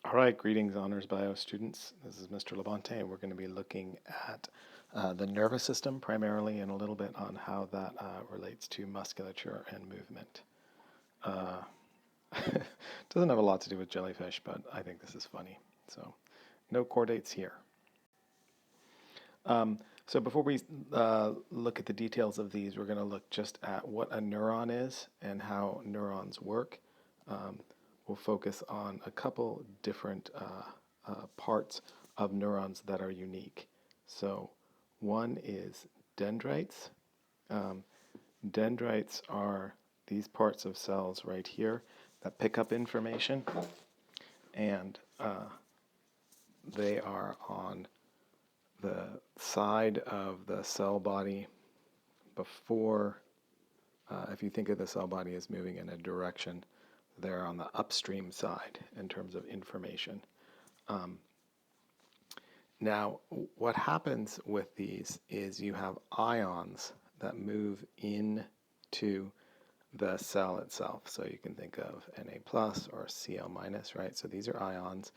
All right, greetings, honors bio students. This is Mr. Labonte. We're going to be looking at the nervous system primarily and a little bit on how that relates to musculature and movement. Doesn't have a lot to do with jellyfish, but I think this is funny. So, no chordates here. So before we look at the details of these, we're going to look just at what a neuron is and how neurons work. We'll focus on a couple different parts of neurons that are unique. So one is dendrites. Dendrites are these parts of cells right here that pick up information, and they are on the side of the cell body before, if you think of the cell body as moving in a direction, they're on the upstream side in terms of information. Now, what happens with these is you have ions that move into the cell itself. So you can think of Na plus or Cl minus, right? So these are ions,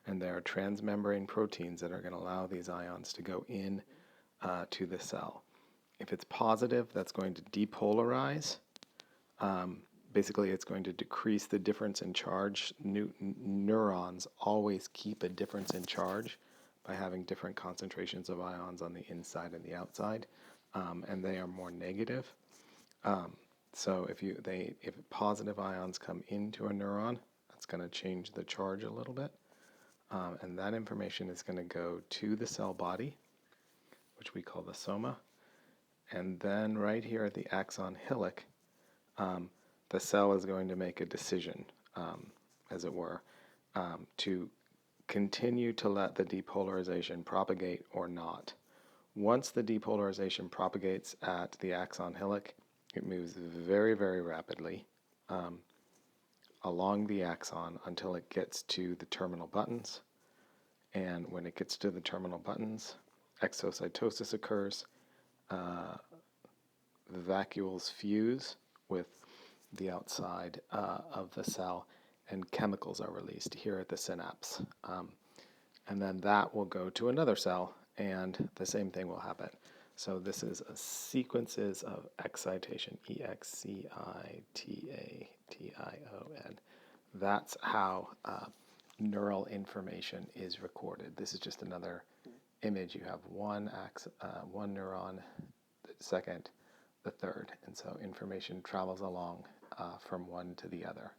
and there are transmembrane proteins that are going to allow these ions to go in to the cell. If it's positive, that's going to depolarize. Basically, it's going to decrease the difference in charge. Neurons always keep a difference in charge by having different concentrations of ions on the inside and the outside, and they are more negative. So if positive ions come into a neuron, that's going to change the charge a little bit, and that information is going to go to the cell body, which we call the soma, and then right here at the axon hillock, the cell is going to make a decision, as it were, to continue to let the depolarization propagate or not. Once the depolarization propagates at the axon hillock, it moves very, very rapidly along the axon until it gets to the terminal buttons. And when it gets to the terminal buttons, exocytosis occurs, the vacuoles fuse with the outside of the cell, and chemicals are released here at the synapse. And then that will go to another cell, and the same thing will happen. So this is a sequences of excitation, E-X-C-I-T-A-T-I-O-N. That's how neural information is recorded. This is just another image. You have one neuron, the second, the third, and so information travels along from one to the other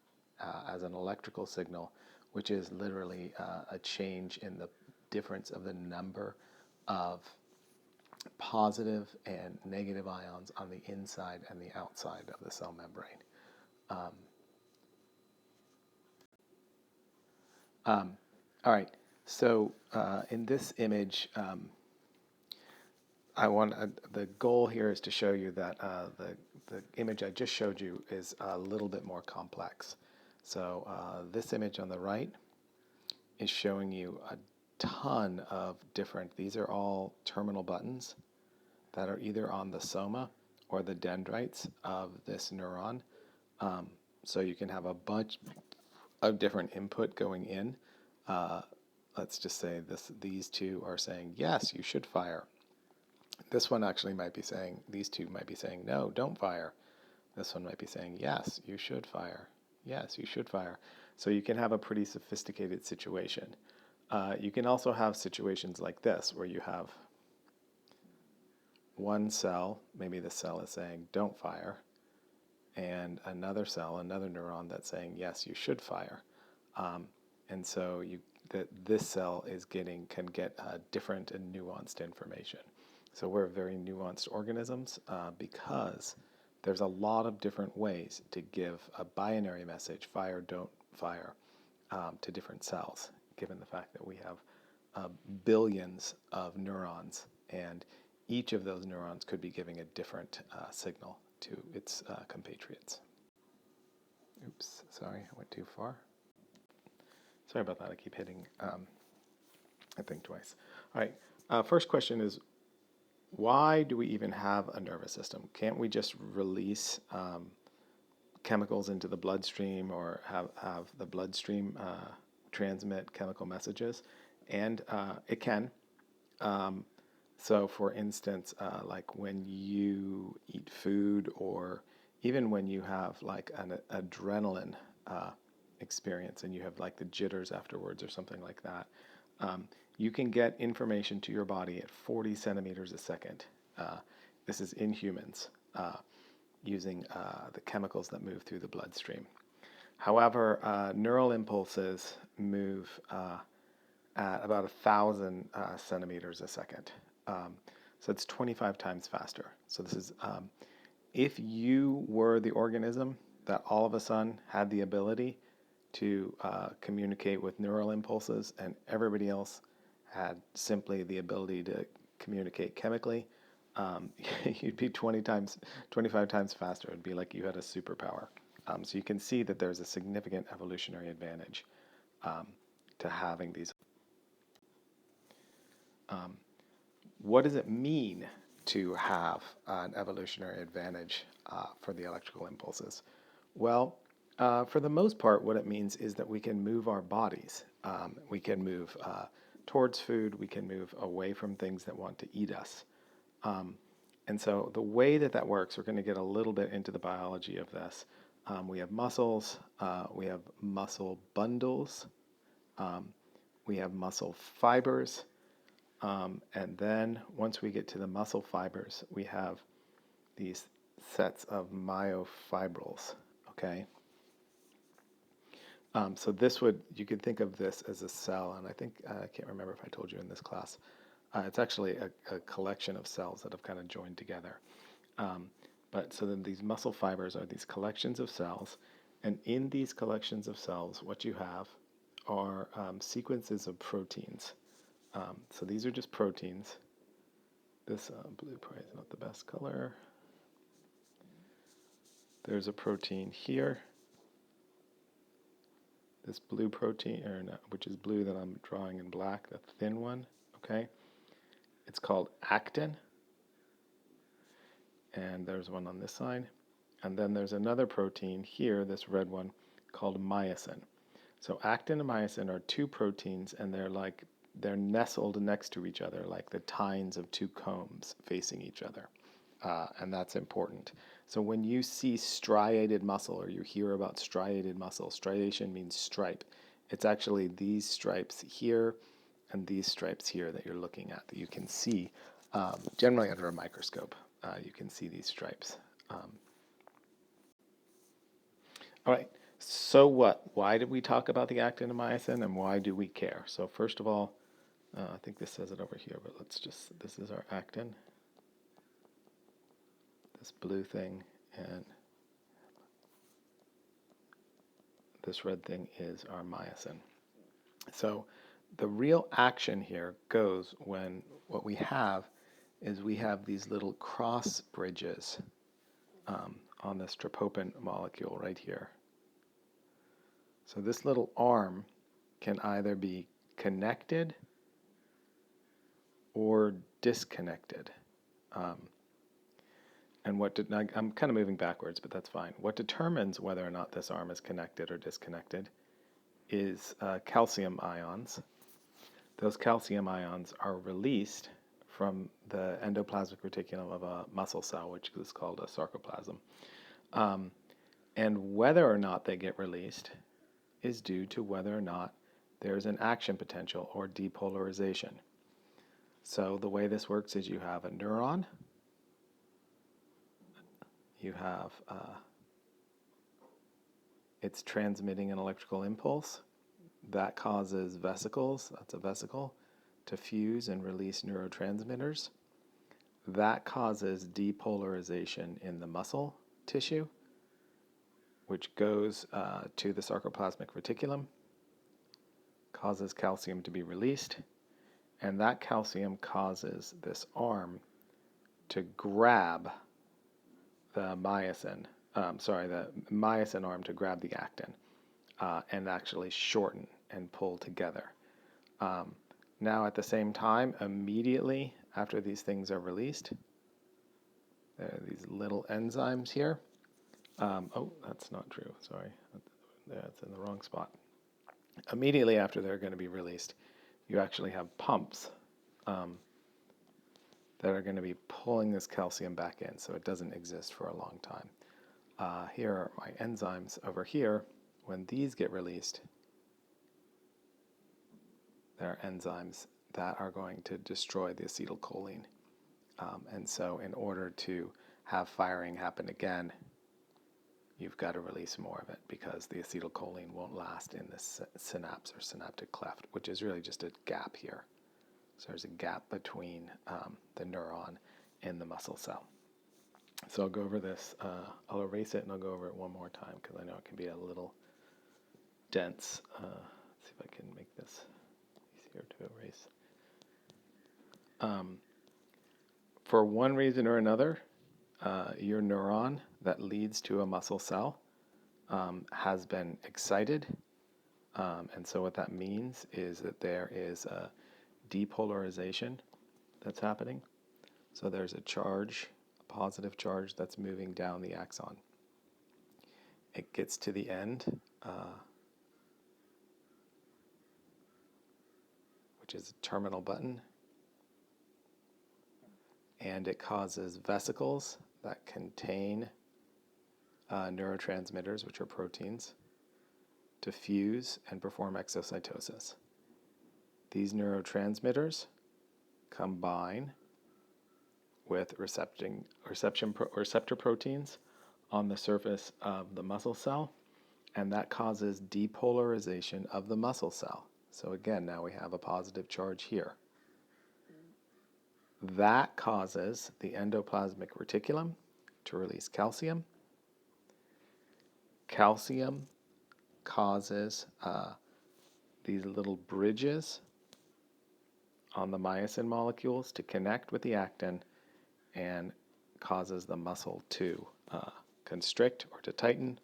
as an electrical signal, which is literally a change in the difference of the number of positive and negative ions on the inside and the outside of the cell membrane. All right, so in this image, the goal here is to show you that the image I just showed you is a little bit more complex. So this image on the right is showing you a ton of different, these are all terminal buttons that are either on the soma or the dendrites of this neuron. So you can have a bunch of different input going in. Let's just say these two are saying, yes, you should fire. This one actually might be saying, these two might be saying, no, don't fire. This one might be saying, yes, you should fire. Yes, you should fire. So you can have a pretty sophisticated situation. You can also have situations like this where you have one cell, maybe the cell is saying, don't fire, and another cell, another neuron that's saying, yes, you should fire. And so this cell can get different and nuanced information. So we're very nuanced organisms because there's a lot of different ways to give a binary message, fire, don't fire, to different cells, given the fact that we have billions of neurons, and each of those neurons could be giving a different signal to its compatriots. Oops, sorry, I went too far. Sorry about that, I keep hitting, I think twice. All right, first question is, why do we even have a nervous system? Can't we just release chemicals into the bloodstream or have the bloodstream transmit chemical messages, and it can. Um, so, for instance, like when you eat food, or even when you have like an adrenaline uh, experience and you have like the jitters afterwards or something like that, um, you can get information to your body at 40 centimeters a second. Uh, this is in humans using the chemicals that move through the bloodstream. However, neural impulses move at about 1,000 centimeters a second. So it's 25 times faster. So this is if you were the organism that all of a sudden had the ability to communicate with neural impulses, and everybody else had simply the ability to communicate chemically, you'd be 25 times faster. It'd be like you had a superpower. So you can see that there's a significant evolutionary advantage to having these. Um, what does it mean to have an evolutionary advantage for the electrical impulses? Well, for the most part, what it means is that we can move our bodies. We can move towards food. We can move away from things that want to eat us. And so the way that that works, we're going to get a little bit into the biology of this. We have muscles. We have muscle bundles. Um, we have muscle fibers. And then once we get to the muscle fibers, we have these sets of myofibrils, okay? So you could think of this as a cell, and I think, I can't remember if I told you in this class, it's actually a collection of cells that have kind of joined together. But so then these muscle fibers are these collections of cells, and in these collections of cells, what you have are sequences of proteins. So these are just proteins. This blue probably is not the best color. There's a protein here. This blue protein, which is blue that I'm drawing in black, the thin one, okay? It's called actin. And there's one on this side. And then there's another protein here, this red one, called myosin. So actin and myosin are two proteins, and they're nestled next to each other like the tines of two combs facing each other. And that's important. So when you see striated muscle, or you hear about striated muscle, striation means stripe. It's actually these stripes here and these stripes here that you're looking at, that you can see generally under a microscope. You can see these stripes. All right, so what? Why did we talk about the actin and myosin, and why do we care? So first of all, I think this says it over here, but this is our actin, this blue thing, and this red thing is our myosin. So the real action here goes when what we have is we have these little cross bridges on this tryptophan molecule right here. So this little arm can either be connected or disconnected. And I'm kind of moving backwards, but that's fine. What determines whether or not this arm is connected or disconnected is calcium ions. Those calcium ions are released from the endoplasmic reticulum of a muscle cell, which is called a sarcoplasm. And whether or not they get released is due to whether or not there's an action potential or depolarization. So the way this works is you have a neuron, you have it's transmitting an electrical impulse that causes vesicles, that's a vesicle, to fuse and release neurotransmitters. That causes depolarization in the muscle tissue, which goes to the sarcoplasmic reticulum, causes calcium to be released, and that calcium causes this arm to grab the myosin, the myosin arm to grab the actin and actually shorten and pull together. Now at the same time, immediately after these things are released, there are these little enzymes here. Oh, that's not true, sorry. That's in the wrong spot. Immediately after they're going to be released, you actually have pumps um, that are going to be pulling this calcium back in, so it doesn't exist for a long time. Here are my enzymes over here. When these get released, there are enzymes that are going to destroy the acetylcholine. And so in order to have firing happen again, you've got to release more of it because the acetylcholine won't last in this synapse or synaptic cleft, which is really just a gap here. So there's a gap between the neuron and the muscle cell. So I'll go over this. I'll erase it and I'll go over it one more time because I know it can be a little dense. Let's see if I can make this easier to erase. For one reason or another, your neuron that leads to a muscle cell has been excited. And so what that means is that there is a depolarization that's happening. So there's a charge, a positive charge that's moving down the axon. It gets to the end, which is a terminal button, and it causes vesicles that contain neurotransmitters, which are proteins, to fuse and perform exocytosis. These neurotransmitters combine with receptor proteins on the surface of the muscle cell, and that causes depolarization of the muscle cell. So again, now we have a positive charge here. That causes the endoplasmic reticulum to release calcium. Calcium causes these little bridges on the myosin molecules to connect with the actin and causes the muscle to constrict or to tighten.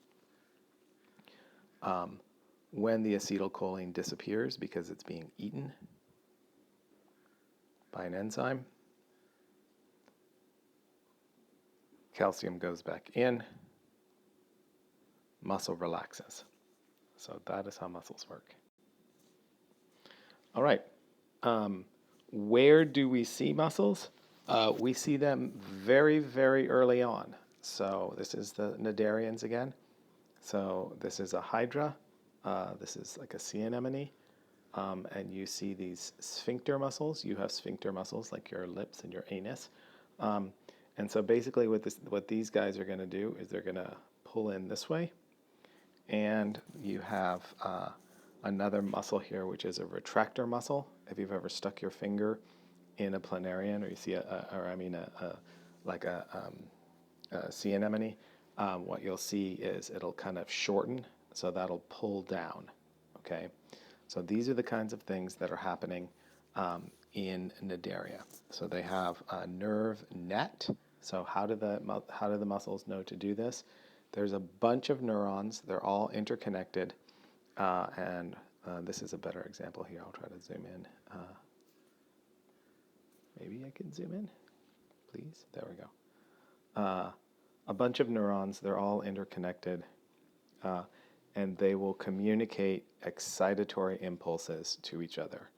When the acetylcholine disappears because it's being eaten by an enzyme, calcium goes back in, muscle relaxes. So that is how muscles work. All right. Where do we see muscles? We see them very, very early on. So this is the cnidarians again. So this is a hydra. This is like a sea anemone. And you see these sphincter muscles. You have sphincter muscles like your lips and your anus. And so basically what these guys are going to do is they're going to pull in this way. And you have another muscle here, which is a retractor muscle. If you've ever stuck your finger in a planarian, or you see a sea anemone, what you'll see is it'll kind of shorten, so that'll pull down. Okay, so these are the kinds of things that are happening in cnidaria. So they have a nerve net. So how do the muscles know to do this? There's a bunch of neurons. They're all interconnected, and this is a better example here. I'll try to zoom in. Maybe I can zoom in, please. There we go. A bunch of neurons. They're all interconnected, and they will communicate excitatory impulses to each other.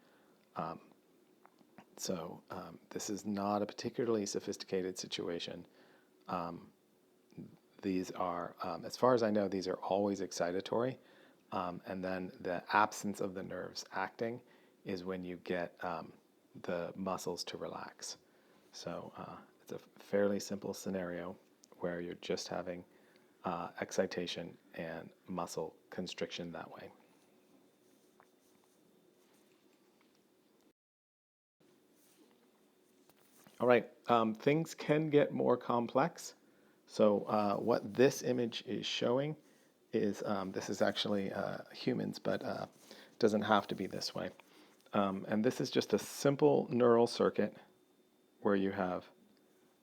So this is not a particularly sophisticated situation. These are, as far as I know, these are always excitatory. And then the absence of the nerves acting is when you get the muscles to relax. So it's a fairly simple scenario where you're just having excitation and muscle constriction that way. All right, things can get more complex. So what this image is showing is, this is actually humans, but doesn't have to be this way. And this is just a simple neural circuit where you have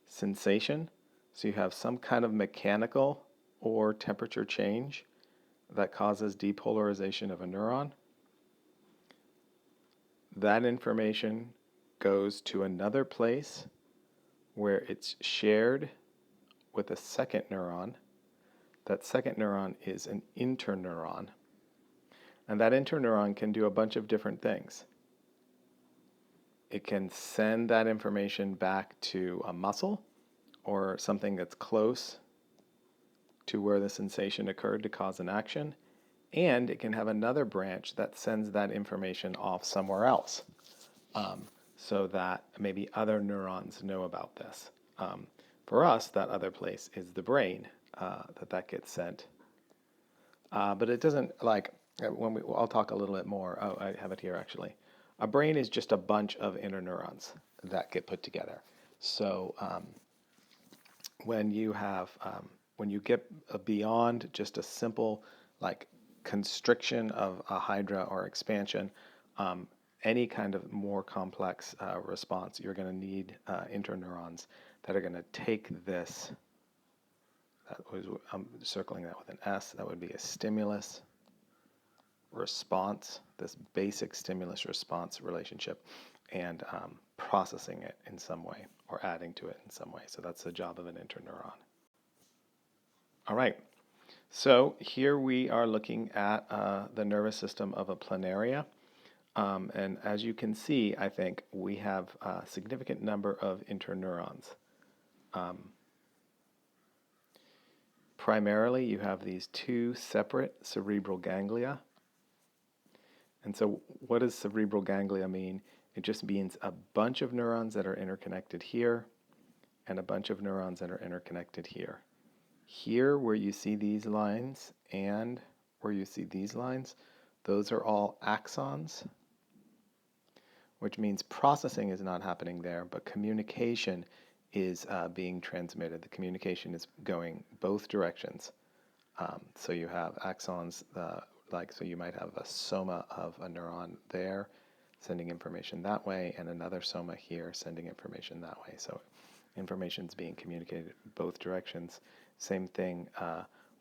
sensation. So you have some kind of mechanical or temperature change that causes depolarization of a neuron. That information goes to another place where it's shared with a second neuron. That second neuron is an interneuron. And that interneuron can do a bunch of different things. It can send that information back to a muscle or something that's close to where the sensation occurred to cause an action. And it can have another branch that sends that information off somewhere else, so that maybe other neurons know about this. For us, that other place is the brain, that gets sent. But it doesn't, like, I'll talk a little bit more. Oh, I have it here actually. A brain is just a bunch of interneurons that get put together. So when you have when you get beyond just a simple like constriction of a hydra or expansion, any kind of more complex response, you're going to need interneurons that are going to take this. I'm circling that with an S. That would be a stimulus response, this basic stimulus response relationship, and processing it in some way or adding to it in some way. So that's the job of an interneuron. All right. So here we are looking at the nervous system of a planaria. And as you can see, I think we have a significant number of interneurons. Primarily, you have these two separate cerebral ganglia. And so what does cerebral ganglia mean? It just means a bunch of neurons that are interconnected here and a bunch of neurons that are interconnected here. Here, where you see these lines and where you see these lines, those are all axons, which means processing is not happening there, but communication is being transmitted. The communication is going both directions. So you have axons, so you might have a soma of a neuron there sending information that way, and another soma here sending information that way. So information is being communicated both directions. Same thing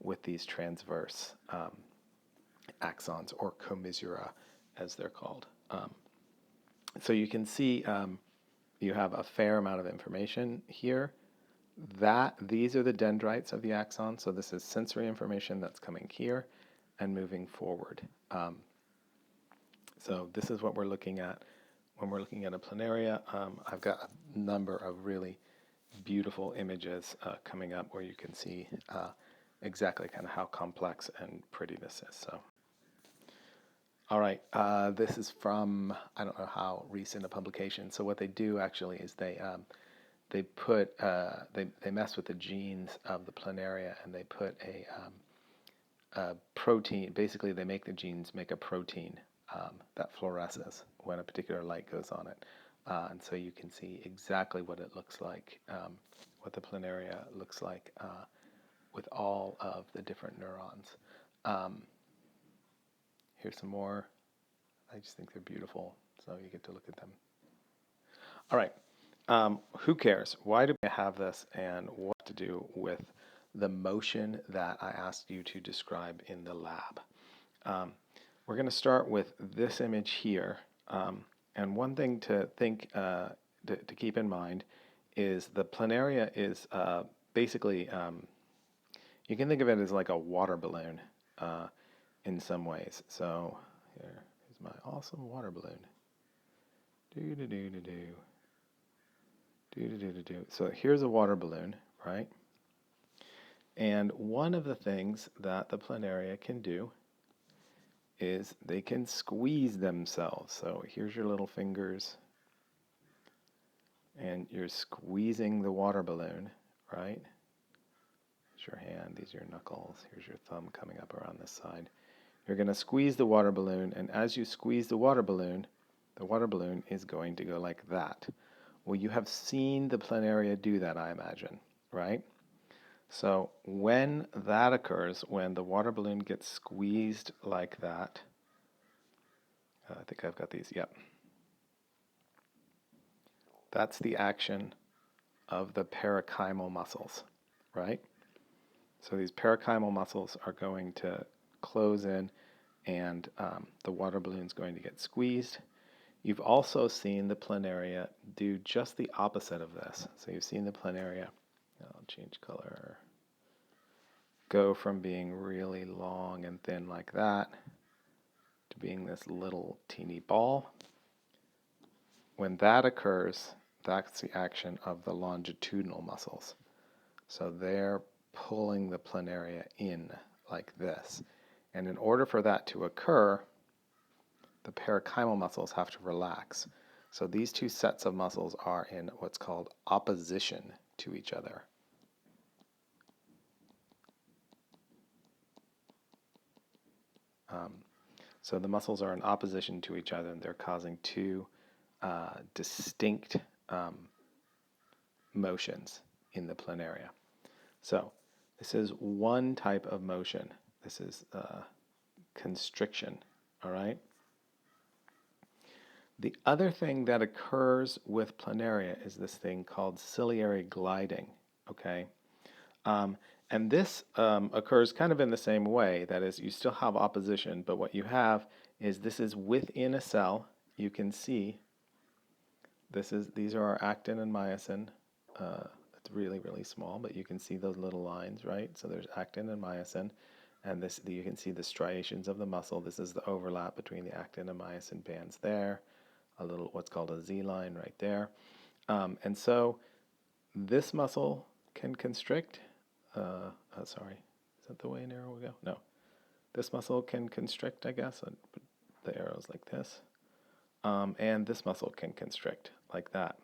with these transverse axons, or commissura, as they're called. So you can see you have a fair amount of information here. These are the dendrites of the axon, so this is sensory information that's coming here and moving forward. So this is what we're looking at when we're looking at a planaria. I've got a number of really beautiful images coming up where you can see exactly kind of how complex and pretty this is. So, all right, this is from, I don't know how recent a publication. So what they do actually is they put they mess with the genes of the planaria, and they put a protein. Basically, they make the genes make a protein that fluoresces when a particular light goes on it. And so you can see exactly what it looks like, what the planaria looks like with all of the different neurons. Here's some more. I just think they're beautiful, so you get to look at them. All right. Who cares? Why do we have this, and what to do with the motion that I asked you to describe in the lab? We're going to start with this image here. And one thing to think, to keep in mind is the planaria is basically, you can think of it as like a water balloon in some ways. So here is my awesome water balloon. Do-do-do-do-do. Do-do-do-do-do. So here's a water balloon, right? And one of the things that the planaria can do is they can squeeze themselves. So here's your little fingers, and you're squeezing the water balloon, right? Here's your hand, these are your knuckles, here's your thumb coming up around this side. You're going to squeeze the water balloon, and as you squeeze the water balloon is going to go like that. Well, you have seen the planaria do that, I imagine, right? So when that occurs, when the water balloon gets squeezed like that, I think I've got these, yep. That's the action of the parachymal muscles, right? So these parachymal muscles are going to close in, and the water balloon is going to get squeezed. You've also seen the planaria do just the opposite of this. So you've seen the planaria, I'll change color, go from being really long and thin like that to being this little teeny ball. When that occurs, that's the action of the longitudinal muscles. So they're pulling the planaria in like this. And in order for that to occur, the parenchymal muscles have to relax. So these two sets of muscles are in what's called opposition to each other. So the muscles are in opposition to each other, and they're causing two distinct motions in the planaria. So this is one type of motion. This is constriction, all right? The other thing that occurs with planaria is this thing called ciliary gliding, okay? And this occurs kind of in the same way. That is, you still have opposition, but what you have is this is within a cell. You can see these are our actin and myosin. It's really, really small, but you can see those little lines, right? So there's actin and myosin, and you can see the striations of the muscle. This is the overlap between the actin and myosin bands there. A little what's called a Z line right there. And so this muscle can constrict. Sorry, is that the way an arrow will go? No. This muscle can constrict, I guess. I'd put the arrows like this. And this muscle can constrict like that.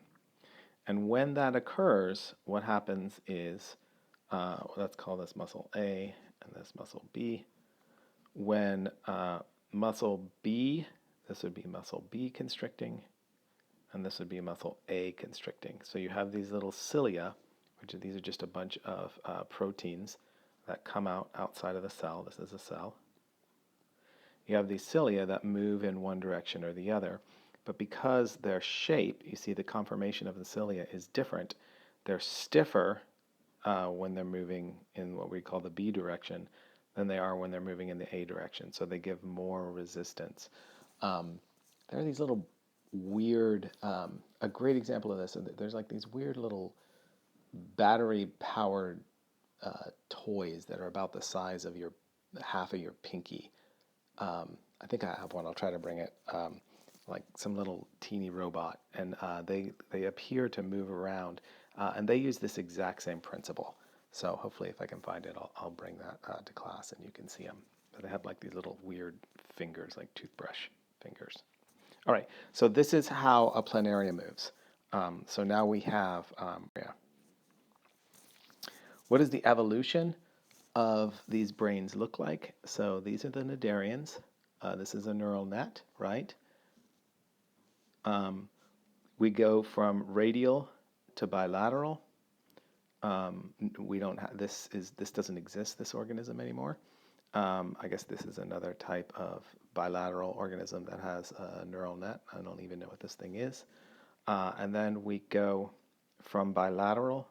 And when that occurs, what happens is, let's call this muscle A and this muscle B. When muscle B, this would be muscle B constricting, and this would be muscle A constricting. So you have these little cilia, these are just a bunch of proteins that come out outside of the cell. This is a cell. You have these cilia that move in one direction or the other, but because their shape, you see the conformation of the cilia is different, they're stiffer when they're moving in what we call the B direction than they are when they're moving in the A direction. So they give more resistance. There are these little weird, a great example of this, there's like these weird little battery-powered toys that are about the size of half of your pinky. I think I have one. I'll try to bring it. Like some little teeny robot, and they appear to move around, and they use this exact same principle. So hopefully, if I can find it, I'll bring that to class, and you can see them. But they have like these little weird fingers, like toothbrush fingers. All right. So this is how a planaria moves. So now we have what does the evolution of these brains look like? So these are the cnidarians. This is a neural net, right? We go from radial to bilateral. We don't have this doesn't exist, this organism anymore. I guess this is another type of bilateral organism that has a neural net. I don't even know what this thing is. And then we go from bilateral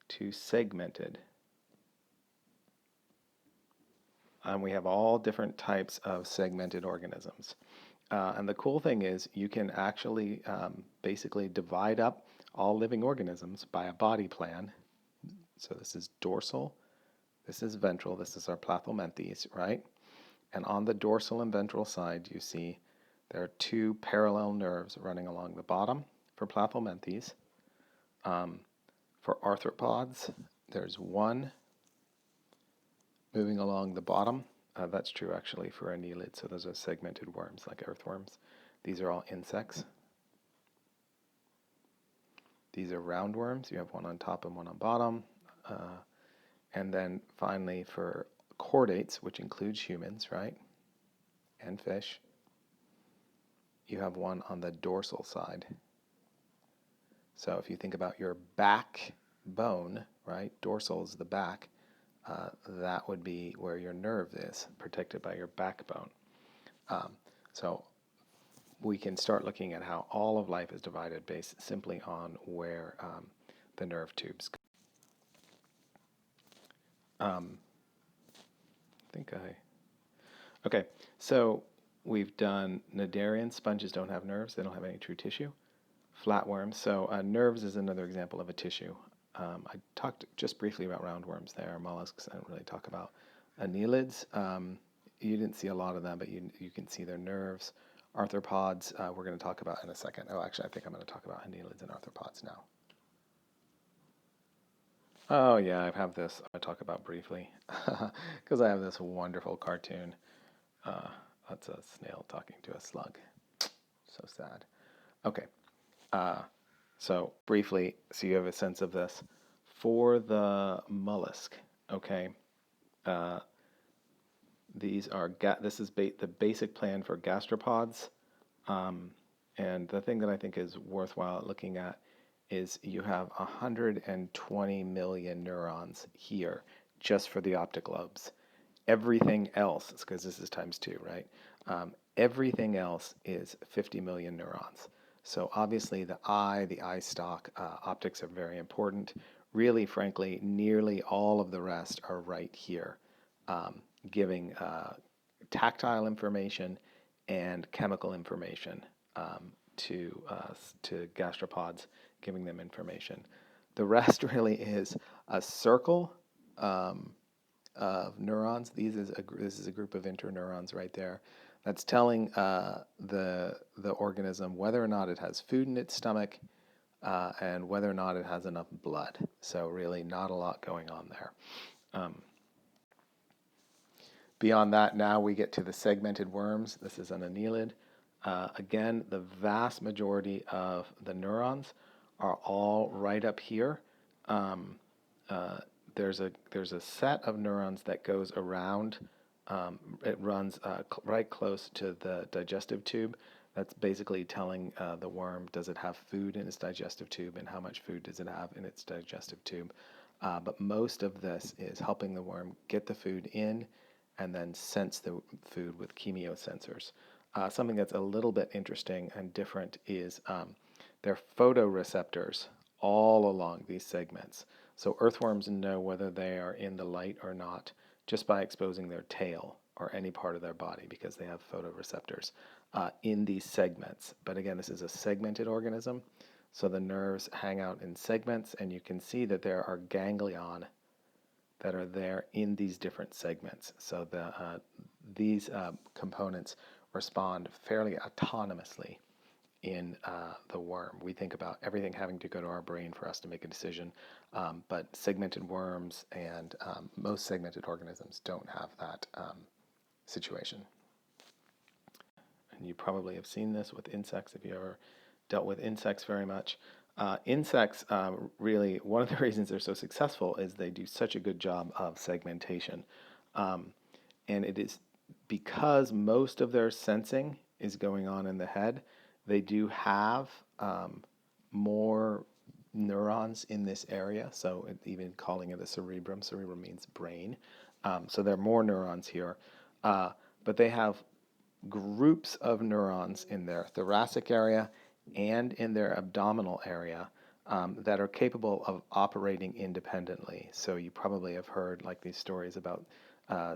to segmented. And we have all different types of segmented organisms. And the cool thing is you can actually basically divide up all living organisms by a body plan. So this is dorsal, this is ventral, this is our Plathelminthes, right? And on the dorsal and ventral side, you see there are two parallel nerves running along the bottom for Plathelminthes. For arthropods, there's one moving along the bottom. That's true actually for annelids, so those are segmented worms like earthworms. These are all insects. These are roundworms. You have one on top and one on bottom. And then finally for chordates, which includes humans, right, and fish, you have one on the dorsal side. So if you think about your backbone, right, dorsal is the back, that would be where your nerve is, protected by your backbone. So we can start looking at how all of life is divided based simply on where the nerve tubes go. Okay, so we've done cnidarians. Sponges don't have nerves. They don't have any true tissue. Flatworms. So nerves is another example of a tissue. I talked just briefly about roundworms there, mollusks. I don't really talk about annelids. you didn't see a lot of them, but you can see their nerves. Arthropods, we're going to talk about in a second. Oh, actually, I think I'm going to talk about annelids and arthropods now. Oh, yeah, I have this I talk about briefly because I have this wonderful cartoon. Uh, that's a snail talking to a slug. So sad. Okay, uh, so briefly, so you have a sense of this. For the mollusk, okay, uh, these are this is the basic plan for gastropods. Um, and the thing that I think is worthwhile looking at is you have 120 million neurons here just for the optic lobes. Everything else, because this is times two, right? Everything else is 50 million neurons. So obviously the eye stalk, optics are very important. Really, frankly, nearly all of the rest are right here, giving tactile information and chemical information to gastropods, giving them information. The rest really is a circle of neurons. This is a group of interneurons right there. That's telling the organism whether or not it has food in its stomach and whether or not it has enough blood. So really, not a lot going on there. Um, Beyond that, now we get to the segmented worms. This is an annelid. Again, the vast majority of the neurons are all right up here. Um, there's a set of neurons that goes around. It runs right close to the digestive tube. That's basically telling the worm, does it have food in its digestive tube and how much food does it have in its digestive tube. But most of this is helping the worm get the food in and then sense the food with chemiosensors. Something that's a little bit interesting and different is there are photoreceptors all along these segments. So earthworms know whether they are in the light or not just by exposing their tail or any part of their body because they have photoreceptors in these segments. But again, this is a segmented organism. So the nerves hang out in segments, and you can see that there are ganglion that are there in these different segments. So these components respond fairly autonomously in the worm. We think about everything having to go to our brain for us to make a decision, but segmented worms and most segmented organisms don't have that situation. And you probably have seen this with insects if you ever dealt with insects very much. Insects, really, one of the reasons they're so successful is they do such a good job of segmentation. Um, and it is because most of their sensing is going on in the head, they do have more neurons in this area. So even calling it a cerebrum means brain. So there are more neurons here. But they have groups of neurons in their thoracic area and in their abdominal area that are capable of operating independently. So you probably have heard like these stories about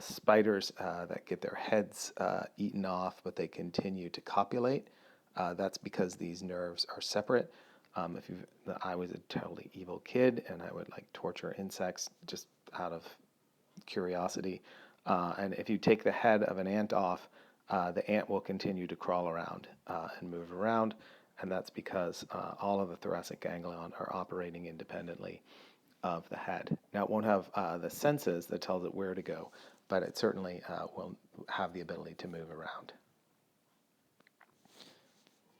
spiders that get their heads eaten off, but they continue to copulate. That's because these nerves are separate. I was a totally evil kid, and I would like torture insects just out of curiosity. And if you take the head of an ant off, the ant will continue to crawl around and move around, and that's because all of the thoracic ganglion are operating independently of the head. Now, it won't have the senses that tells it where to go, but it certainly will have the ability to move around.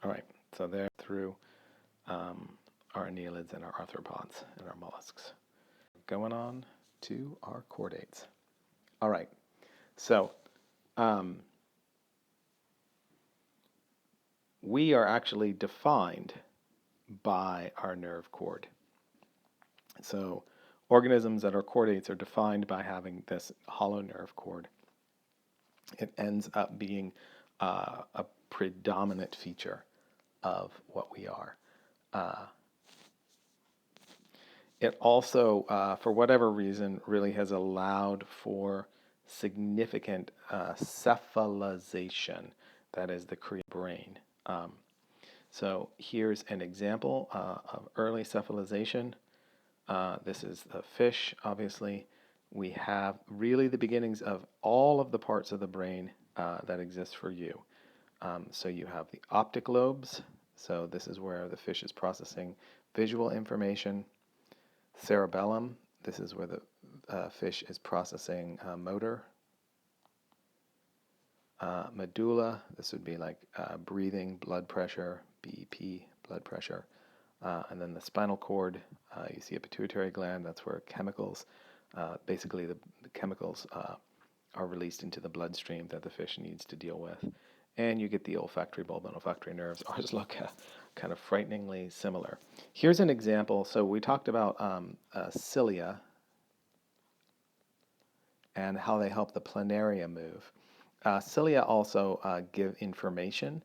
All right, so there through our annelids and our arthropods and our mollusks. Going on to our chordates. All right, so we are actually defined by our nerve cord. So organisms that are chordates are defined by having this hollow nerve cord. It ends up being a predominant feature of what we are. It also, for whatever reason, really has allowed for significant cephalization, that is the Korean brain. So here's an example of early cephalization. This is a fish, obviously, we have really the beginnings of all of the parts of the brain that exist for you. So you have the optic lobes. So this is where the fish is processing visual information. Cerebellum. This is where the fish is processing motor. Medulla. This would be like breathing, blood pressure, BEP, blood pressure. And then the spinal cord, you see a pituitary gland. That's where chemicals, basically the chemicals are released into the bloodstream that the fish needs to deal with. And you get the olfactory bulb and olfactory nerves. Ours look kind of frighteningly similar. Here's an example. So we talked about cilia and how they help the planaria move. Cilia also give information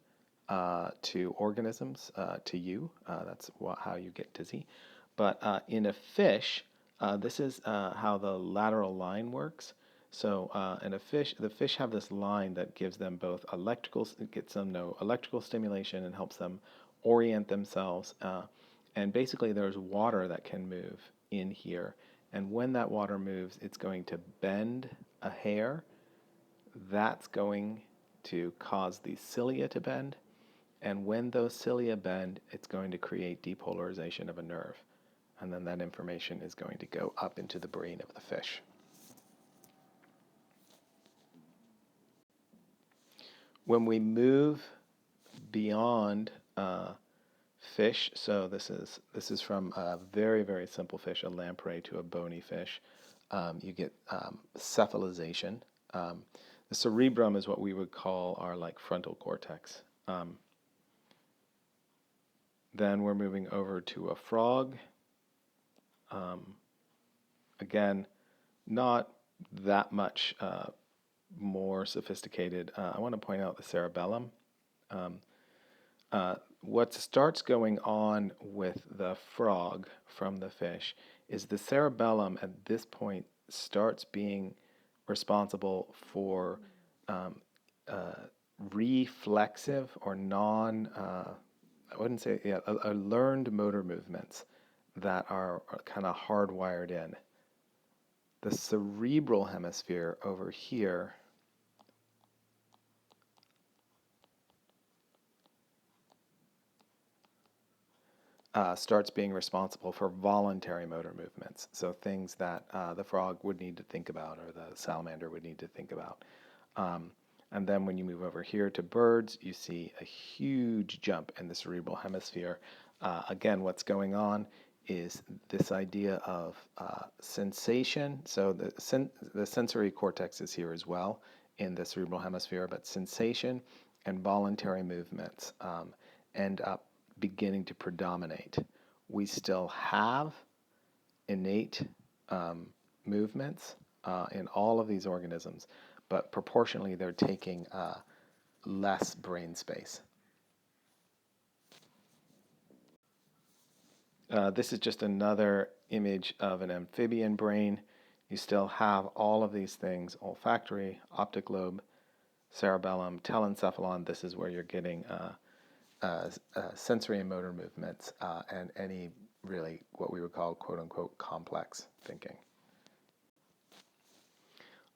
to organisms, to you. That's how you get dizzy. But in a fish, this is how the lateral line works. So in a fish, the fish have this line that gives them both gets them no electrical stimulation and helps them orient themselves. And basically, there's water that can move in here. And when that water moves, it's going to bend a hair. That's going to cause the cilia to bend. And when those cilia bend, it's going to create depolarization of a nerve. And then that information is going to go up into the brain of the fish. When we move beyond fish, so this is from a very, very simple fish, a lamprey, to a bony fish, you get cephalization. The cerebrum is what we would call our like frontal cortex. Then we're moving over to a frog. Again, not that much more sophisticated. I want to point out the cerebellum. What starts going on with the frog from the fish is the cerebellum at this point starts being responsible for reflexive or I wouldn't say, learned motor movements that are kind of hardwired in. The cerebral hemisphere over here starts being responsible for voluntary motor movements. So things that the frog would need to think about or the salamander would need to think about. And then when you move over here to birds, you see a huge jump in the cerebral hemisphere. Again, what's going on is this idea of sensation. So the sensory cortex is here as well in the cerebral hemisphere, but sensation and voluntary movements end up beginning to predominate. We still have innate movements in all of these organisms, but proportionally they're taking less brain space. This is just another image of an amphibian brain. You still have all of these things: olfactory, optic lobe, cerebellum, telencephalon. This is where you're getting sensory and motor movements and any really what we would call quote unquote complex thinking.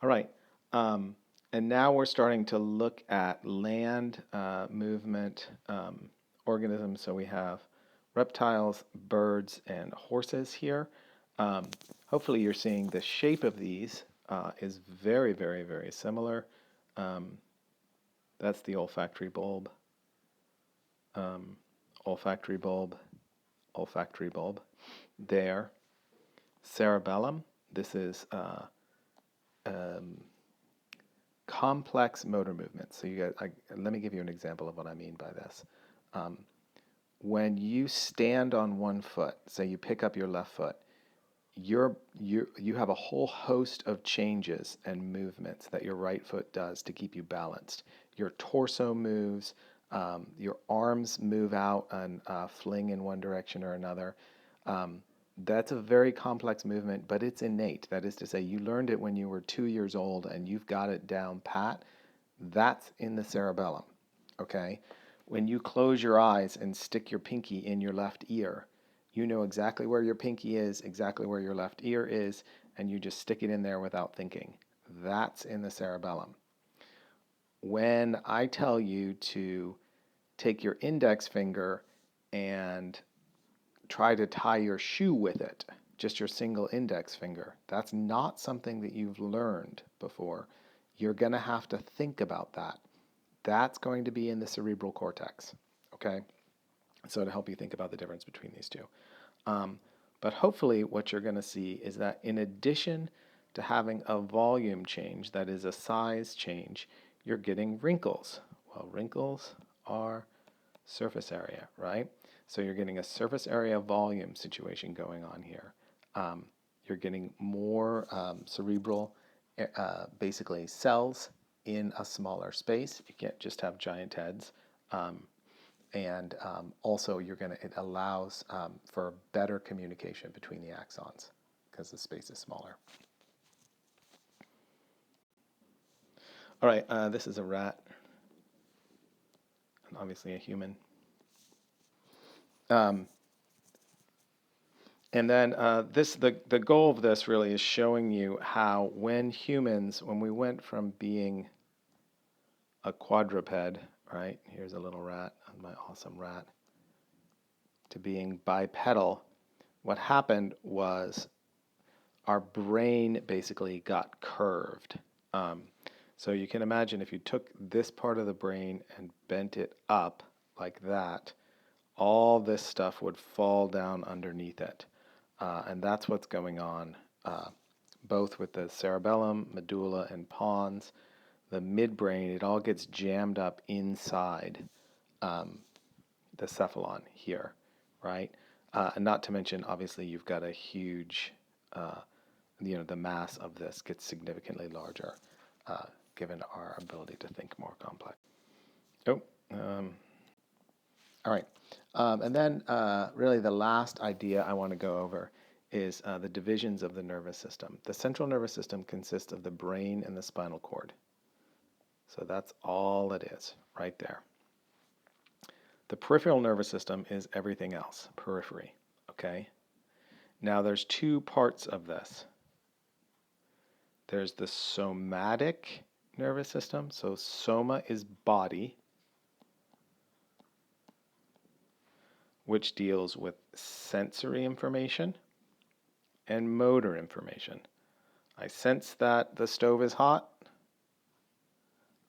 All right. And now we're starting to look at land movement organisms. So we have reptiles, birds, and horses here. Hopefully you're seeing the shape of these is very, very, very similar. That's the olfactory bulb. Olfactory bulb, olfactory bulb. There. Cerebellum. This is complex motor movements. So let me give you an example of what I mean by this. When you stand on one foot, say you pick up your left foot, you have a whole host of changes and movements that your right foot does to keep you balanced. Your torso moves, your arms move out and fling in one direction or another. That's a very complex movement, but it's innate. That is to say, you learned it when you were 2 years old and you've got it down pat. That's in the cerebellum, okay? When you close your eyes and stick your pinky in your left ear, You know exactly where your pinky is, exactly where your left ear is, and you just stick it in there without thinking. That's in the cerebellum. When I tell you to take your index finger and try to tie your shoe with it, just your single index finger, that's not something that you've learned before. You're going to have to think about that. That's going to be in the cerebral cortex, okay? So to help you think about the difference between these two. But hopefully what you're going to see is that in addition to having a volume change, that is a size change, you're getting wrinkles. Well, wrinkles are surface area, right? So you're getting a surface area volume situation going on here. You're getting more cerebral, basically cells in a smaller space. You can't just have giant heads. And also, it allows for better communication between the axons because the space is smaller. All right, this is a rat, and obviously a human. And then the goal of this really is showing you how when we went from being a quadruped, right? Here's a little rat, my awesome rat, to being bipedal, what happened was our brain basically got curved. So you can imagine if you took this part of the brain and bent it up like that, all this stuff would fall down underneath it. And that's what's going on both with the cerebellum, medulla, and pons. The midbrain, it all gets jammed up inside the cephalon here, right? And not to mention, obviously, you've got a huge, the mass of this gets significantly larger given our ability to think more complex. Oh, all right. And then really the last idea I want to go over is the divisions of the nervous system. The central nervous system consists of the brain and the spinal cord. So that's all it is right there. The peripheral nervous system is everything else, periphery, okay? Now there's two parts of this. There's the somatic nervous system. So soma is body, which deals with sensory information and motor information. I sense that the stove is hot.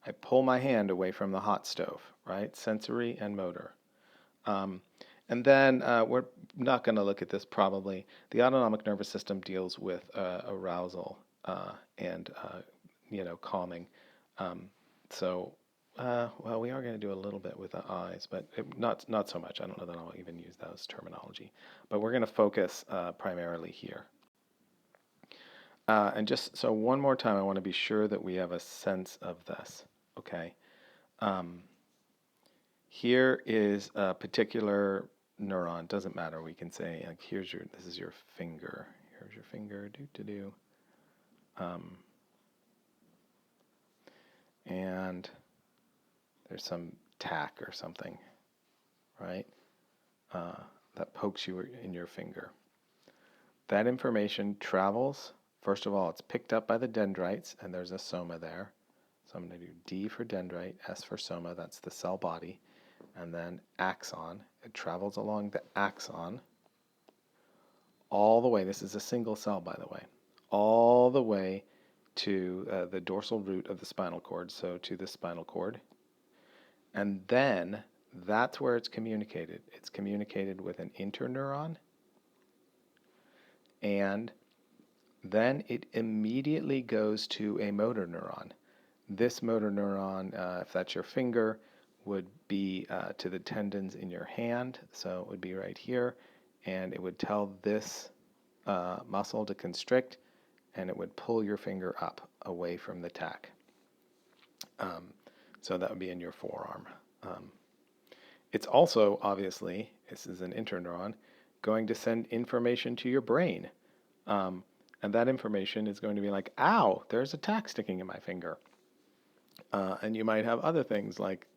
I pull my hand away from the hot stove, right? Sensory and motor. And then we're not going to look at this probably. The autonomic nervous system deals with arousal and calming. Well, we are going to do a little bit with the eyes, but not so much. I don't know that I'll even use those terminology. But we're going to focus primarily here. And just so one more time, I want to be sure that we have a sense of this. Okay. Here is a particular neuron. Doesn't matter. We can say like, this is your finger. Here's your finger. And there's some tack or something, right? That pokes you in your finger. That information travels. First of all, it's picked up by the dendrites, and there's a soma there. So I'm going to do D for dendrite, S for soma, that's the cell body, and then axon. It travels along the axon all the way. This is a single cell, by the way. All the way to the dorsal root of the spinal cord, so to the spinal cord. And then that's where it's communicated. It's communicated with an interneuron, and then it immediately goes to a motor neuron. This motor neuron, if that's your finger, would be to the tendons in your hand. So it would be right here, and it would tell this muscle to constrict, and it would pull your finger up away from the tack. So that would be in your forearm. It's also, obviously, this is an interneuron, going to send information to your brain. And that information is going to be like, ow, there's a tack sticking in my finger. And you might have other things like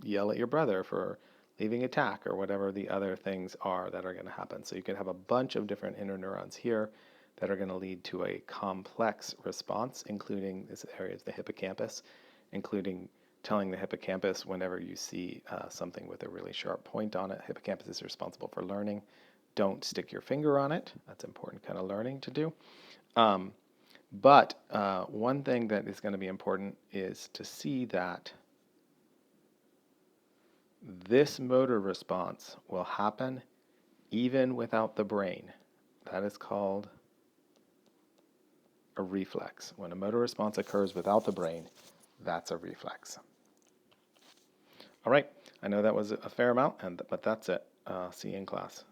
yell at your brother for leaving attack, or whatever the other things are that are going to happen. So you can have a bunch of different interneurons here that are going to lead to a complex response, including this area is the hippocampus, including telling the hippocampus whenever you see something with a really sharp point on it. Hippocampus is responsible for learning. Don't stick your finger on it. That's important kind of learning to do. But one thing that is going to be important is to see that this motor response will happen even without the brain. That is called a reflex. When a motor response occurs without the brain, that's a reflex. All right, I know that was a fair amount, but that's it. See you in class.